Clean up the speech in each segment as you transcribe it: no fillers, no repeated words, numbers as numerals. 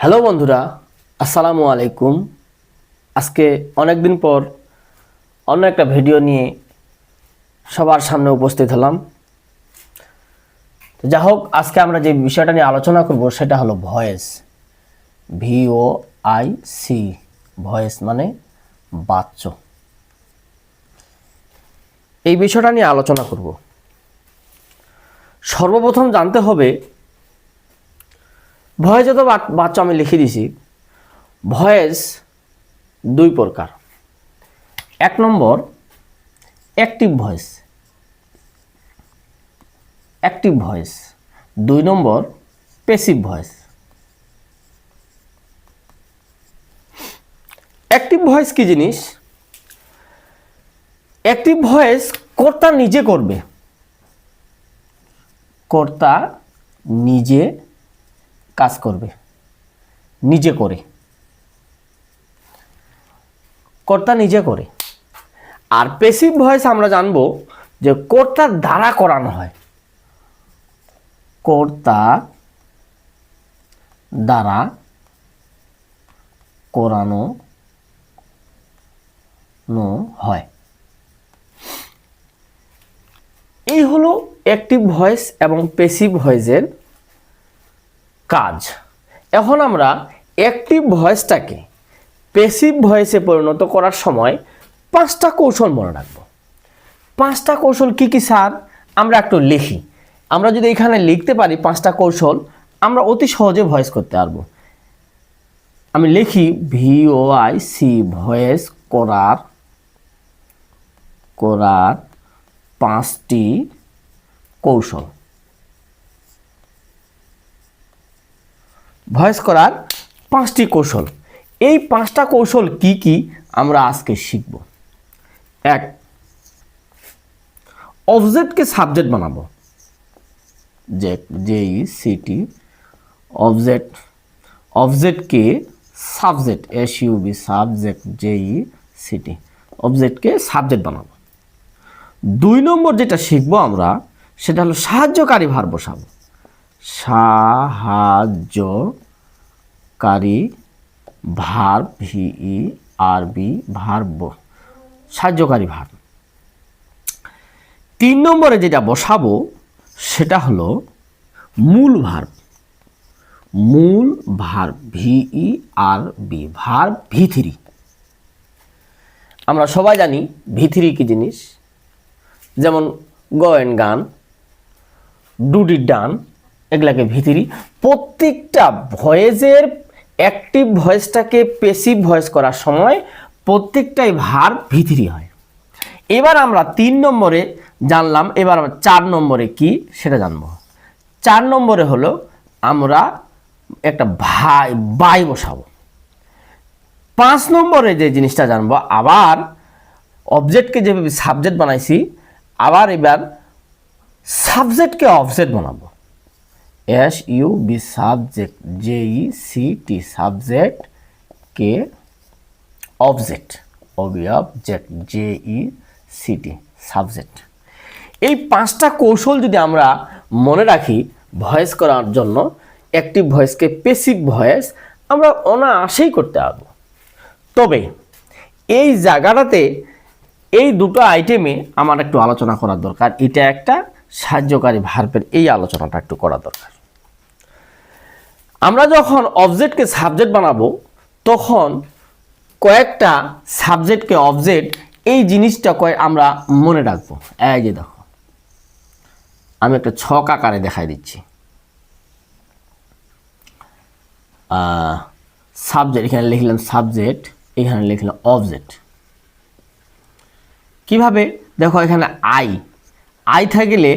Hello বন্ধুরা, আসসালামু আলাইকুম। আজকে অনেক দিন পর অন্য একটা ভিডিও নিয়ে সবার সামনে উপস্থিত হলাম। যা হোক, আজকে আমরা যে বিষয়টা নিয়ে আলোচনা করব সেটা হলো ভয়েস। VOIC, ভয়েস মানে বাচ্য। এই বিষয়টা নিয়ে আলোচনা করব। সর্বপ্রথম জানতে হবে ভয়েস, যত বাচ্চা আমি লিখে দিছি। ভয়েস দুই প্রকার। এক নম্বর অ্যাক্টিভ ভয়েস, দুই নম্বর প্যাসিভ ভয়েস। অ্যাক্টিভ ভয়েস কি জিনিস? অ্যাক্টিভ ভয়েস কর্তা নিজে করবে, কর্তা নিজে কাজ করবে, নিজে করে, কর্তা নিজে করে। আর প্যাসিভ ভয়েস আমরা জানবো যে কর্তার দ্বারা করানো হয়, কর্তা দ্বারা করানো হয়। এই হলো অ্যাক্টিভ ভয়েস এবং প্যাসিভ ভয়েসের কাজ। এখন আমরা অ্যাক্টিভ ভয়েসটাকে প্যাসিভ ভয়েসে পরিণত করার সময় 5টা কৌশল মনে রাখবো। 5টা কৌশল কি কি স্যার? আমরা একটু লিখি। আমরা যদি এখানে লিখতে পারি 5টা কৌশল, আমরা অতি সহজে ভয়েস করতে পারবো। আমি লিখি VOIC, ভয়েস করার 5টি কৌশল। ভয়েস করার 5টি কৌশল। এই 5টা কৌশল কি কি আমরা আজকে শিখব। 1, অবজেক্টকে সাবজেক্ট বানাবো। JECT, অবজেক্টকে সাবজেক্ট, SUB, সাবজেক্ট, JECT, অবজেক্টকে সাবজেক্ট বানাবো। 2 নম্বর যেটা শিখবো আমরা সেটা হলো সাহায্যকারী ভার্ব বসাবো। সাহায্যকারী ভার্ব, VERB, ভার্ব, সাহায্যকারী ভার্ব। 3 নম্বরে যেটা বসাবো সেটা হলো মূল ভার্ব, VERB, ভার্ব V3। আমরা সবাই জানি V3 কি জিনিস। যেমন গো এন্ড গান, ডু ডিড ডান, এগুলাকে V3। প্রত্যেকটা ভয়েসের অ্যাক্টিভ ভয়েসটাকে প্যাসিভ ভয়েস করার সময় প্রত্যেকটাই ভার্ব V3 হয়। এবার আমরা 3 নম্বরে জানলাম, এবার আমরা 4 নম্বরে কি সেটা জানবো। 4 নম্বরে হলো আমরা একটা বাই বসাবো। 5 নম্বরে যে জিনিসটা জানবো, আবার অবজেক্টকে যেভাবে সাবজেক্ট বানাইছি, আবার এবার সাবজেক্টকে অবজেক্ট বানাবো। SUB, সাবজেক্ট, JECT, সাবজেক্টকে অবজেক্ট, অবজেক্ট, JECT, সাবজেক্ট। এই 5টা কৌশল যদি আমরা মনে রাখি ভয়েস করার জন্য, অ্যাক্টিভ ভয়েসকে প্যাসিভ ভয়েস আমরা অনায়াসেই করতে পারবো। তবে এই জায়গাটাতে এই দুটো আইটেমে আমার একটু আলোচনা করার দরকার। এটা একটা সাহায্যকারী ভার্বের, এই আলোচনাটা একটু করা দরকার। আমরা যখন অবজেক্টকে সাবজেক্ট বানাবো তখন কয়েকটা সাবজেক্টকে অবজেক্ট, এই জিনিসটা আমরা মনে রাখবো। এই যে দেখো, আমি একটা ছক আকারে দেখাই দিচ্ছি। সাবজেক্ট, এখানে লিখলাম সাবজেক্ট, এখানে লিখলাম অবজেক্ট। কিভাবে দেখো, এখানে আই থাকলে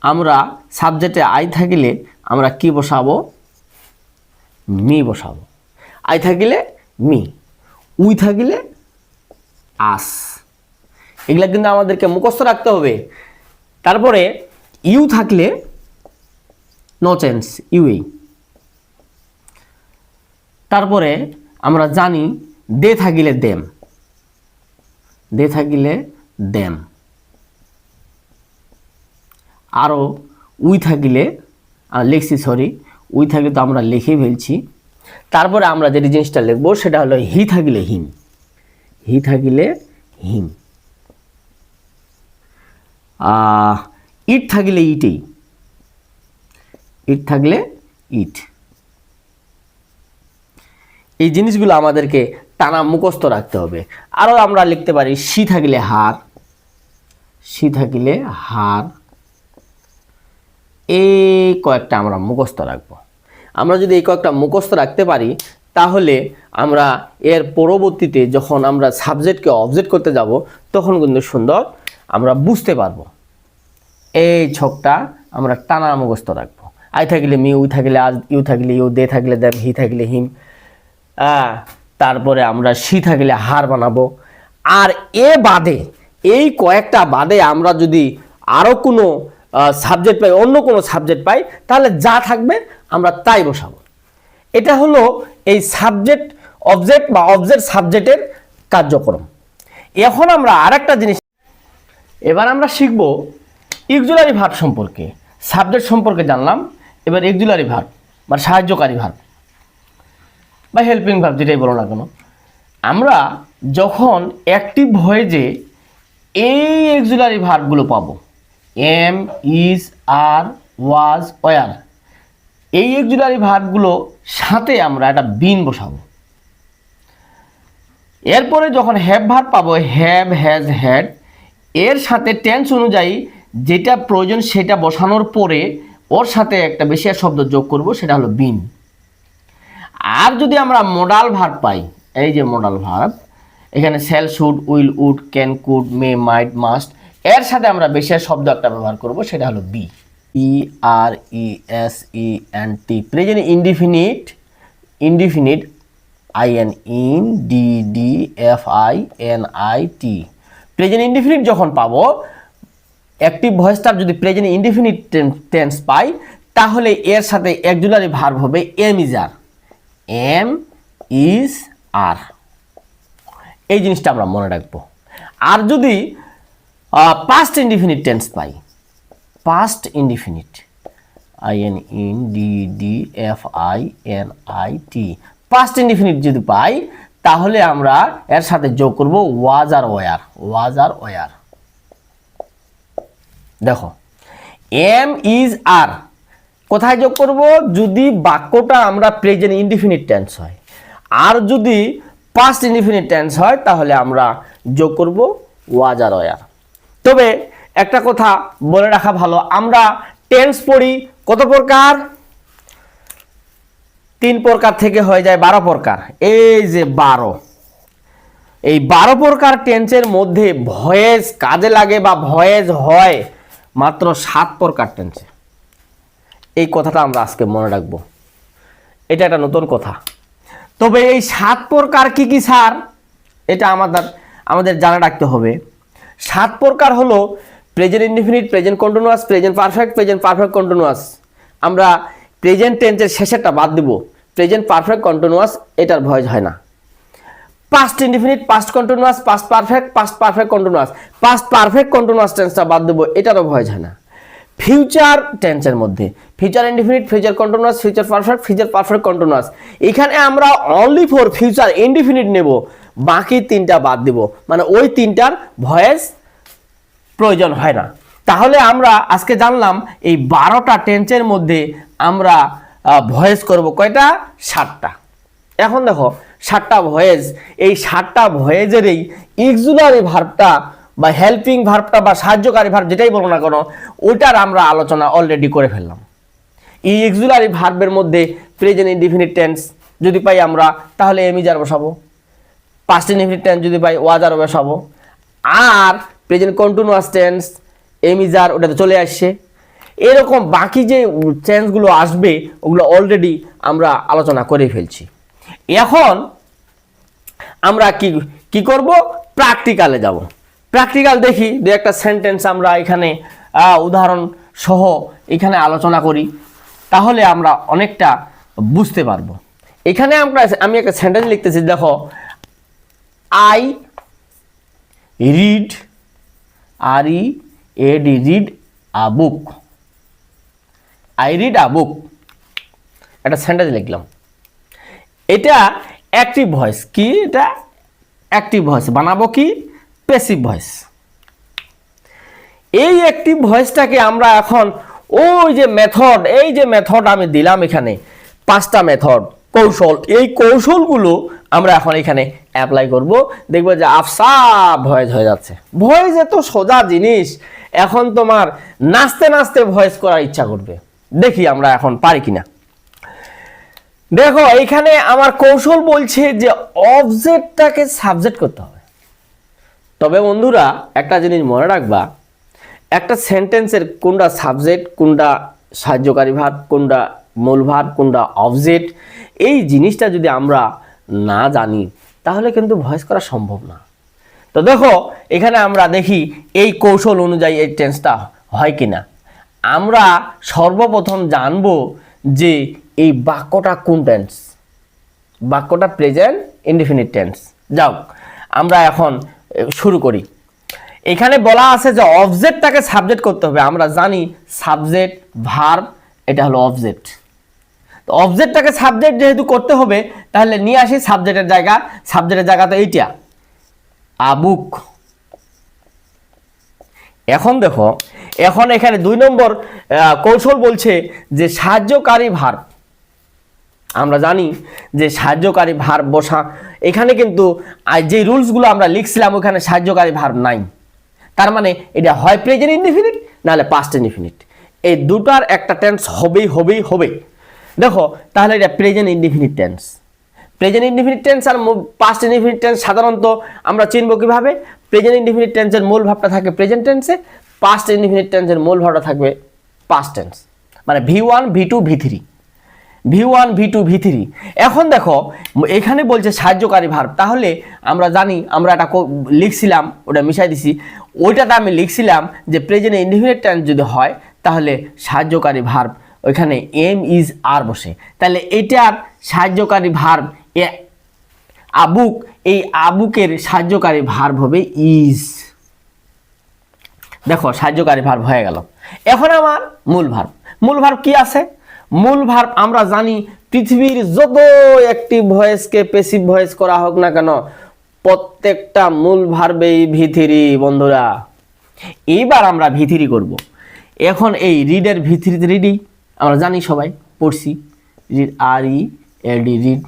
আমরা সাবজেক্টে আই থাকলে আমরা কি বসাবো? মি বসাবো। আই থাকলে মি, উই থাকলে আস। এগুলা কিন্তু আমাদেরকে মুখস্থ রাখতে হবে। তারপরে ইউ থাকলে নো চেঞ্জ, ইউই। তারপরে আমরা জানি দে থাকিলে দেম, দে থাকিলে দেম। আরও উই থাকিলে লিখছি, উই থাকলে তো আমরা লিখে ফেলছি। তারপরে আমরা যে জিনিসটা লিখবো সেটা হলো হি থাকিলে হিম, হি থাকিলে হিম, ইট থাকিলে ইটেই, ইট থাকলে ইট। এই জিনিসগুলো আমাদেরকে টানা মুখস্থ রাখতে হবে। আরও আমরা লিখতে পারি সি থাকিলে হার, সি থাকিলে হার। এই কয়েকটা আমরা মুখস্থ রাখবো। আমরা যদি এই কয়েকটা মুখস্থ রাখতে পারি তাহলে আমরা এর পরবর্তীতে যখন আমরা সাবজেক্টকে অবজেক্ট করতে যাব তখন কিন্তু সুন্দর আমরা বুঝতে পারবো। এই ছকটা আমরা টানা মুখস্থ রাখবো। আই থাকিলে মি, উই থাকিলে আজ, ইউ থাকিলে ইউ, দে থাকলে দেম, হি থাকিলে হিম। তারপরে আমরা সি থাকিলে হার বানাবো। আর এ বাদে, এই কয়েকটা বাদে আমরা যদি আরও কোনো সাবজেক্ট পাই, অন্য কোনো সাবজেক্ট পাই, তাহলে যা থাকবে আমরা তাই বসাবো। এটা হলো এই সাবজেক্ট অবজেক্ট বা অবজেক্ট সাবজেক্টের কার্যক্রম। এখন আমরা আরেকটা জিনিস, এবার আমরা শিখব অক্সিলারি ভার্ব সম্পর্কে। সাবজেক্ট সম্পর্কে জানলাম, এবার অক্সিলারি ভার্ব বা সাহায্যকারী ভার্ব বা হেল্পিং ভার্ব যেটাই বলো না কেন, আমরা যখন অ্যাক্টিভ ভয়েসে এই অক্সিলারি ভার্বগুলো পাবো, am, is, are, was, were, এই অক্সিলারি ভার্বগুলো সাথে আমরা একটা বিন বসাবো। এরপরে যখন হ্যাভ ভার্ব পাবো, হ্যাভ, হ্যাজ, হ্যাড, এর সাথে টেন্স অনুযায়ী যেটা প্রয়োজন সেটা বসানোর পরে ওর সাথে একটা বেশি শব্দ যোগ করব, সেটা হলো বিন। আর যদি আমরা মডাল ভার্ব পাই, এই যে মডাল ভার্ব, এখানে shall, should, will, would, can, could, may, might, must, এর সাথে আমরা বেশি শব্দ একটা ব্যবহার করব, সেটা হলো B, E R E S E N T. Present indefinite, indefinite, I N in D D F I N I T. Present indefinite যখন পাবো, অ্যাক্টিভ ভয়েসটার যদি প্রেজেন্ট ইনডিফিনিট টেন্স পাই, তাহলে এর সাথে অক্সিলারি ভার্ব হবে am is are, am is are. এই জিনিসটা আমরা মনে রাখবো। আর যদি পাস্ট ইনডিফিনিট টেন্স পাই, past indefinite, I N in D D F I N I T, past indefinite যদি পাই তাহলে আমরা এর সাথে যোগ করব ওয়াজ আর ওয়ার, ওয়াজ আর ওয়ার। দেখো এম ইজ আর কোথায় যোগ করব, যদি বাক্যটা আমরা প্রেজেন্ট ইনডিফিনিট টেন্স হয়। আর যদি পাস্ট ইনডিফিনিট টেন্স হয় তাহলে আমরা যোগ করব ওয়াজ আর ওয়ার। তবে একটা কথা বলে রাখা ভালো, আমরা টেন্স পড়ি কত প্রকার, 3 প্রকার থেকে হয়ে যায় 12 প্রকার। এই যে 12, এই 12 প্রকার টেন্সের মধ্যে ভয়েস কাজে লাগে বা ভয়েস হয় মাত্র 7 প্রকার টেন্সে। এই কথাটা আমরা আজকে মনে রাখবো, এটা একটা নতুন কথা। তবে এই 7 প্রকার কি কি স্যার, এটা আমাদের জানা রাখতে হবে। 7 প্রকার হলো present indefinite, present continuous, present perfect, present perfect continuous. আমরা প্রেজেন্ট টেন্সের শেষেরটা বাদ দিব, প্রেজেন্ট পারফেক্ট কন্টিনিউয়াস, এটার ভয়েস হয় না। Past indefinite, past continuous, past perfect continuous, past perfect continuous টেন্সটা বাদ দেবো, এটারও ভয়েস হয় না। ফিউচার টেন্সের মধ্যে future indefinite, future continuous, future perfect continuous, এখানে আমরা অনলি ফর ফিউচার ইনডিফিনিট নেব, বাকি 3টা বাদ দেব, মানে ওই 3টার ভয়েস প্রয়োজন হয় না। তাহলে আমরা আজকে জানলাম এই 12টা টেন্সের মধ্যে আমরা ভয়েস করব কয়টা, 7টা। এখন দেখো 7টা ভয়েস, এই 7টা ভয়েসেরই অক্সিলারি ভার্বটা বা হেল্পিং ভার্বটা বা সাহায্যকারী ভার্ব যেটাই বলো না কেন, ওইটার আমরা আলোচনা অলরেডি করে ফেললাম। এই অক্সিলারি ভার্বের মধ্যে প্রেজেন্ট ইনডিফিনিট টেন্স যদি পাই আমরা তাহলে এম ইজ আর বসাবো, পাস্ট ইনডিফিনিট টেন্স যদি পাই ওয়াজ আর বসাবো, আর present continuous tense am is are ওটাতে চলে আসছে। এরকম বাকি যে টেন্সগুলো আসবে ওগুলো অলরেডি আমরা আলোচনা করে ফেলছি। এখন আমরা কি করব, প্র্যাকটিক্যালে যাব। প্র্যাকটিক্যাল দেখি, দু একটা সেন্টেন্স আমরা এখানে উদাহরণ সহ এখানে আলোচনা করি, তাহলে আমরা অনেকটা বুঝতে পারবো। এখানে আমি একটা সেন্টেন্স লিখতেছি, দেখো I read, R E A D, read a book, I read a book, একটা সেন্টেন্স লিখলাম। এটা অ্যাক্টিভ ভয়েস। কি এটা? Active voice. বানাবো কি? Passive voice. এই অ্যাক্টিভ ভয়েসটাকে আমরা এখন ওই যে মেথড, এই যে মেথড আমি দিলাম এখানে 5টা মেথড, কৌশল, এই কৌশলগুলো আমরা এখন এখানে অ্যাপ্লাই করব। দেখবো যে আফসা ভয়েস হয়ে যাচ্ছে। ভয়েস এত সোজা জিনিস, এখন তোমার নাচতে নাচতে ভয়েস করার ইচ্ছা করবে। দেখি আমরা এখন পারি কিনা। দেখো এখানে আমার কৌশল বলছে যে অবজেক্টটাকে সাবজেক্ট করতে হবে। তবে বন্ধুরা একটা জিনিস মনে রাখবা, একটা সেন্টেন্সের কোনটা সাবজেক্ট, কোনটা সাহায্যকারী ভার্ব, কোনটা মূল ভার্ব, কোনটা অবজেক্ট, এই জিনিসটা যদি আমরা না জানি তাহলে কিন্তু ভয়েস করা সম্ভব না। তো দেখো এখানে আমরা দেখি এই কৌশল অনুযায়ী এই টেন্সটা হয় কিনা। আমরা সর্বপ্রথম জানবো যে এই বাক্যটা কোন টেন্স। বাক্যটা প্রেজেন্ট ইনডিফিনিট টেন্স। যাও আমরা এখন শুরু করি। এখানে বলা আছে যে অবজেক্টটাকে সাবজেক্ট করতে হবে। আমরা জানি সাবজেক্ট ভার্ব এটা হলো অবজেক্ট। তো অবজেক্টটাকে সাবজেক্ট যেহেতু করতে হবে তাহলে নিয়ে আসি সাবজেক্টের জায়গা। সাবজেক্টের জায়গা তো এইটা, আবুক। এখন দেখো, এখন এখানে 2 নম্বর কৌশল বলছে যে সাহায্যকারী ভার্ব। আমরা জানি যে সাহায্যকারী ভার্ব বসা, এখানে কিন্তু যে রুলসগুলো আমরা লিখছিলাম ওখানে সাহায্যকারী ভার্ব নাই। তার মানে এটা হয় প্রেজেন্ট ইনডিফিনিট নাহলে পাস্ট ইনডিফিনিট। এই দুটার একটা টেন্স হবে। দেখো তাহলে এটা present indefinite tense. Present indefinite tense আর পাস্ট ইনডিফিনিট টেন্স সাধারণত আমরা চিনব কিভাবে? প্রেজেন্ট ইনডিফিনিট টেন্সের মূল ভাবটা থাকে প্রেজেন্ট টেন্সে, পাস্ট ইনডিফিনিট টেন্সের মূল ভাবটা থাকবে পাস্ট টেন্স। মানে V1 V2 V3, V1 V2 V3। এখন দেখো এখানে বলছে সাহায্যকারী ভার্ব। তাহলে আমরা জানি, আমরা এটা লিখছিলাম, ওটা মিশাই দিছি, ওইটাতে আমি লিখছিলাম যে প্রেজেন্ট ইনডিফিনিট টেন্স যদি হয় তাহলে সাহায্যকারী ভার্ব ওইখানে এম ইজ আর বসে। তাহলে এটার সাহায্যকারী ভার্ব আবুক, এই আবুকের সাহায্যকারী ভার্ব হবে ইজ। দেখো সাহায্যকারী ভার্ব হয়ে গেল। এখন আমার মূল ভার্ব। মূল ভার্ব কি আছে? মূল ভার্ব আমরা জানি পৃথিবীর যত অ্যাক্টিভ ভয়েসকে প্যাসিভ ভয়েস করা হোক না কেন প্রত্যেকটা মূল ভার্বেই ভিথিরি। বন্ধুরা এইবার আমরা ভিথিরি করব। এখন এই রিডের ভিথিরিতে রিডি আমরা জানি, সবাই পড়ছি, রিড RED রিড।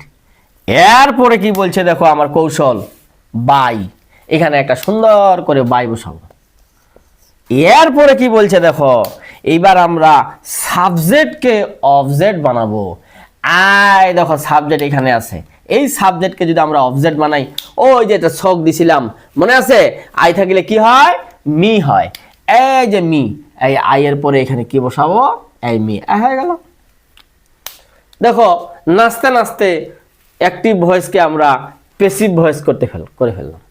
এরপরে কি বলছে দেখো আমার কৌশল, বাই। এখানে একটা সুন্দর করে বাই বসাবো। এরপরে কি বলছে দেখো, এইবার আমরা সাবজেক্টকে অবজেক্ট বানাবো। দেখো সাবজেক্ট এখানে আছে। এই সাবজেক্টকে যদি আমরা অবজেক্ট বানাই, ওই যে এটা ছক দিছিলাম মনে আছে, আই থাকলে কি হয়? মি হয়। এই যে মি, এই আই এর পরে এখানে কি বসাবো? এই মি। হয়ে গেল। দেখো নাচতে নাচতে অ্যাক্টিভ ভয়েসকে আমরা প্যাসিভ ভয়েস করে ফেললাম।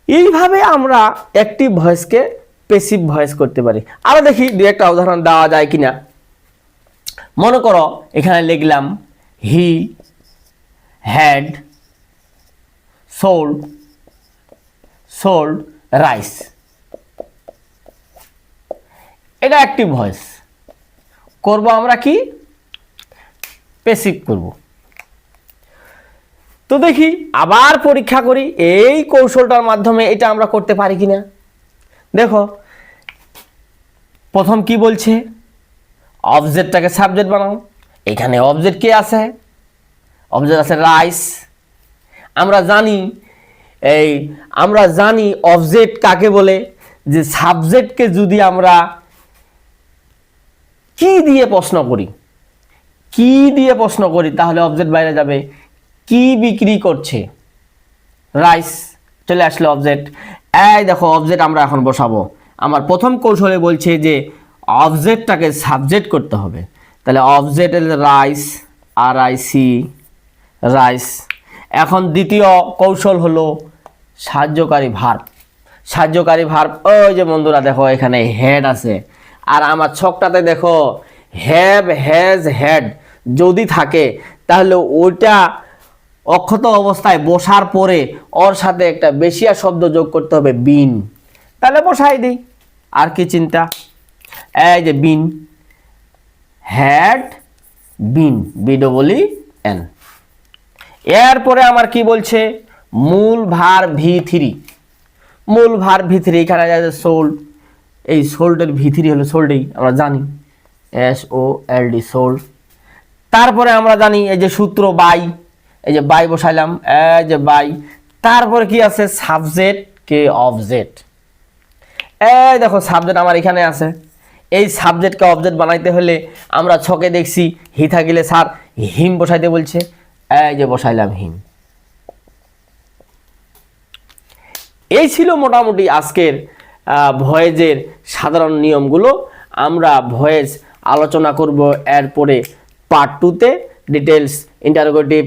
এইভাবে আমরা অ্যাক্টিভ ভয়েসকে প্যাসিভ ভয়েস করতে পারি। আরো দেখি দু একটা উদাহরণ দেওয়া যায় কিনা। মনে করো এখানে লিখলাম হি হ্যাড সোল্ড রাইস। এটা অ্যাক্টিভ ভয়েস। করব আমরা কি? প্যাসিভ করব। তো দেখি আবার পরীক্ষা করি এই কৌশলটার মাধ্যমে এটা আমরা করতে পারি কিনা। দেখো প্রথম কি বলছে, অবজেক্টটাকে সাবজেক্ট বানাও। এখানে অবজেক্ট কে আছে? অবজেক্ট আছে রাইস। আমরা জানি অবজেক্ট কাকে বলে, যে সাবজেক্টকে যদি আমরা কি দিয়ে প্রশ্ন করি তাহলে অবজেক্ট বাইরে যাবে। কি বিক্রি করছে? রাইস। চলে আসলে অবজেক্ট। এই দেখো অবজেক্ট আমরা এখন বসাবো। আমার প্রথম কৌশলে বলছে যে অবজেক্টটাকে সাবজেক্ট করতে হবে। তাহলে অবজেক্ট রাইস, RIC রাইস। এখন দ্বিতীয় কৌশল হলো সাহায্যকারী ভার্ব। ওই যে বন্ধুরা দেখো এখানে হেড আছে, আর আমার ছকটাতে দেখো হ্যাভ হ্যাজ হ্যাড যদি থাকে তাহলে ওইটা অক্ষত অবস্থায় বসার পরে ওর সাথে একটা বেশিয়া শব্দ যোগ করতে হবে, বিন। তাহলে বসাই দিই, আর কি চিন্তা। এই যে বিন, হ্যাড বিন, BEE এন। এরপরে আমার কি বলছে, মূল ভার V3। মূল ভার V3 এখানে আছে সোল্ড, এই সোল্ডের V3 হলো সোল্ডেই আমরা জানি, SOLD সোল্ড। তারপরে আমরা জানি এই যে সূত্র বাই, এই যে বাই বসাইলাম, এই যে বাই। তারপরে কি আছে, সাবজেক্ট কে অবজেক্ট। এই দেখো সাবজেক্ট আমার এখানে আছে। এই সাবজেক্টকে অবজেক্ট বানাইতে হলে আমরা ছকে দেখছি হি থাকিলে স্যার হিম বসাইতে বলছে, এই যে বসাইলাম হিম। এই ছিল মোটামুটি আজকের ভয়েজের সাধারণ নিয়মগুলো। আমরা ভয়েজ আলোচনা করব এরপরে পার্ট 2-তে, ডিটেলস, ইন্টারোগেটিভ,